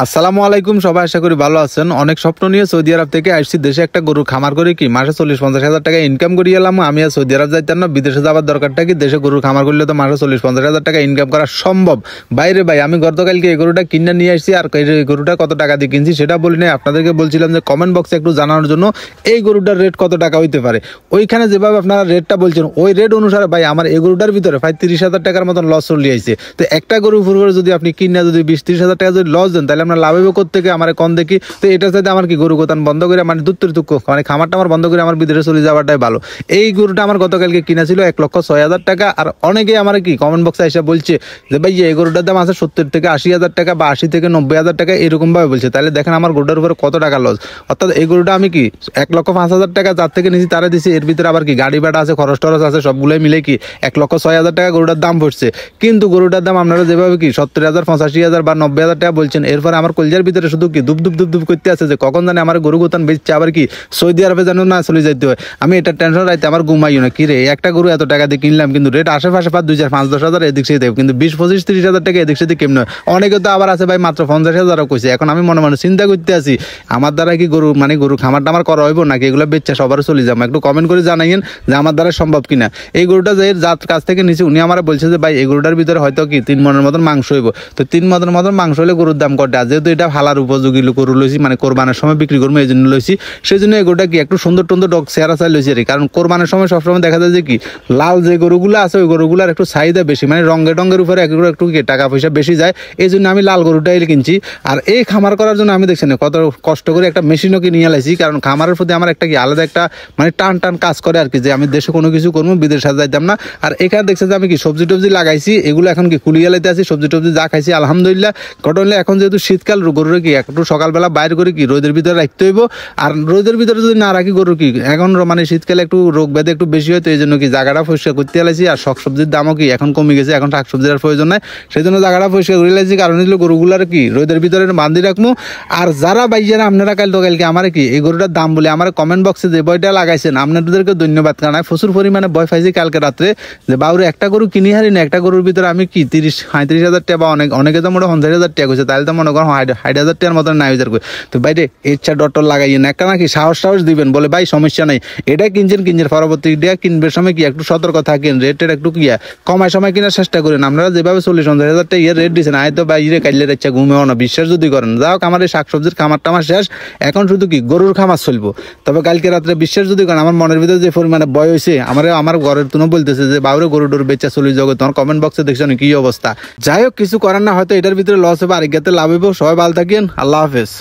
আসসালামু আলাইকুম, সবাই আশা করি ভালো আছেন। অনেক স্বপ্ন নিয়ে সৌদি আরব থেকে আসছি দেশে একটা গরুর খামার করে কি মাসে 40-50 হাজার টাকা ইনকাম করি এলাম। আমি আর সৌদি আরব যাইতাম না, বিদেশে যাওয়ার দরকারটা কি, দেশে গরুর খামার করলে তো মাসে 40-50 হাজার টাকা ইনকাম করা সম্ভব। বাইরে ভাই, আমি গতকালকে এই গরুটা কিনে নিয়ে আসছি, আর এই গরুটা কত টাকা দিয়ে কিনছি সেটা বলি নাই, আপনাদেরকে বলছিলাম যে কমেন্ট বক্সে একটু জানানোর জন্য এই গরুটার রেট কত টাকা হইতে পারে। ওইখানে যেভাবে আপনারা রেটটা বলছেন ওই রেট অনুসারে ভাই আমার এই গরুটার ভিতরে প্রায় 30,000 টাকার মতন লস চলে আসছে। তো একটা গরু উপর করে যদি আপনি কিনে যদি 20-30 হাজার টাকা যদি লস দেন, তাহলে আমরা লাভ হইব করতে আমার কম দেখি। তো এটার সাথে আমার কি গরু গোতান বন্ধ করে মানে দুঃখ মানে খামারটা আমার বন্ধ করে আমার বিদেশে চলে যাওয়াটাই ভালো। এই গরুটা আমার গতকালকে কিনা ছিল 1,06,000 টাকা। আর অনেকে আমার কি কমেন্ট বক্সে এসে বলছে যে ভাই এই গরুটার দাম আছে 70,000-80,000 টাকা বা 80,000-90,000 টাকা, এরকম ভাবে বলছে। তাহলে দেখেন আমার গরুটার উপরে কত টাকা লস। অর্থাৎ এই গরুটা আমি কি 1,05,000 টাকা যার থেকে নিয়েছি তারা দিছি, এর ভিতরে আবার কি গাড়ি ভাড়া আছে, খরচ টরচ আছে, সবগুলোই মিলে কি 1,06,000 টাকা গরুটার দাম পড়ছে। কিন্তু গরুটার দাম আপনারা যেভাবে কি 70,000, 85,000 বা 90,000 টাকা বলছেন, এরপরে আমার কলজার ভিতরে শুধু কি দুপ করতে আছে যে কখন জানে আমার গরু গোতান বেচছে আবার কি সৌদি আরবে যেন না চলে যাইতে হয়। আমি এটা টেনশন রাইতে আমার ঘুমাইও না, কি রে একটা গরু এত টাকা দিয়ে কিনলাম, কিন্তু রেট আশেপাশে 2,000-5,000-10 হাজার এদিক সেদিক দেব, কিন্তু 20-25-30 হাজার টাকা এদিক সেদিক কেমন হয়। অনেকে তো আবার আছে ভাই মাত্র 50,000 কইছে। এখন আমি মনে মনে চিন্তা করতে আছি আমার দ্বারা কি গরু মানে গরু খামারটা আমার করা হইব নাকি এগুলো বেচছে সবার চলে যাবো। একটু কমেন্ট করে জানাইয়েন যে আমার দ্বারা সম্ভব কিনা। এই গরুটা যে যার কাছ থেকে নিচে উনি আমার বলছে যে ভাই এই গরুটার ভিতরে হয়তো কি 3 মনের মতন মাংস হইব। তো 3 মনের মতন মাংস হলে গরুর দাম কটা, যেহেতু এটা হালার উপযোগী গরু লইছি, মানে কোরবানের সময় বিক্রি করবো এই জন্য লইছি, সেই জন্য এগুলোটা কি একটু সুন্দর টুন্দর ডগ চেহারা চাই লইছি। কারণ কোরবানের সময় সবসময় দেখা যায় যে কি লাল যে গরুগুলো আছে ওই গরুগুলার একটু চাহিদা বেশি, মানে রঙের উপরে একটু কি টাকা পয়সা বেশি যায়, এই জন্য আমি লাল গরুটাই কিনছি। আর এই খামার করার জন্য আমি দেখছি না কত কষ্ট করে একটা মেশিনও কিনে লাইছি, কারণ খামারের প্রতি আমার একটা কি আলাদা একটা মানে টান কাজ করে আর কি, যে আমি দেশে কোনো কিছু করবো বিদেশে যাইতাম না। আর এখানে দেখছে যে আমি কি সবজি টবজি লাগাইছি, এগুলো এখন কি কুলিয়ে লাইতে আছি, সবজি টবজি যা খাইছি আলহামদুলিল্লাহ। ঘটনা এখন যেহেতু শীতকাল, গরুরে কি একটু সকালবেলা বাইর করে কি রোদের ভিতরে রাখতে হইব। আর রোদের ভিতরে যদি না রাখি গরু কি এখন মানে শীতকালে একটু রোগ ব্যাধি একটু বেশি হয়, তো এই জন্য কি জায়গাটা পরিষ্কার করতে লাইছি। আর সবজির দামও কি এখন কমে গেছে, এখন শাকসবজির আর প্রয়োজন নাই, সেই জন্য জায়গাটা পরিষ্কার করে লাইছি। কারণ হলো গরুগুলার কি রোদের ভিতরে বান্ধি রাখবো। আর যারা বাইয়ারা আপনারা কালকে আমার কি এই গরুটার দাম বলে আমার কমেন্ট বক্সে যে বইটা লাগাইছেন আপনাদেরকে ধন্যবাদ। কারণ প্রচুর পরিমাণে ভয় পাইছি কালকে রাত্রে যে বাউরে একটা গরু কিনি হারি না, একটা গরুর ভিতরে আমি কি 30-35 হাজার টাকা বা অনেকে তো মোটা 50 হাজার টাকা কইছে, তাহলে তো মনে করো 60 হাজার টাকার মতন না হাজার করে। তো বাইরে ইচ্ছা ডটর লাগাইয়েন একটা নাকি সাহস দিবেন বলে ভাই সমস্যা নাই, এটা কিনছেন পরবর্তী কিনবে সময় কি একটু সতর্ক থাকেন, রেটের একটু কিয়া কমায় সময় কেনার চেষ্টা করেন। আপনারা যেভাবে 40-50 হাজার টাকা রেট দিচ্ছেন আয় তো বাইরে কাইলে ইচ্ছা ঘুমেও না, বিশ্বাস যদি করেন। যাও আমার এই শাকসবজির খামারটা আমার শেষ, এখন শুধু কি গরুর খামার চলবো। তবে কালকে রাত্রে বিশ্বাস যদি করেন আমার মনের ভিতরে যে পরিমাণে ভয় হয়েছে, আমার ঘরের তুনো বলতেছে যে বাউরে গরু ডোর বেচা চলে যাবে, তোমার কমেন্ট বক্সে দেখছেন কি অবস্থা। যাই হোক কিছু করার না, হয়তো এটার ভিতরে লস হবে আর এগাতে লাভ হইব। সবাই ভালো থাকেন, আল্লাহ হাফেজ।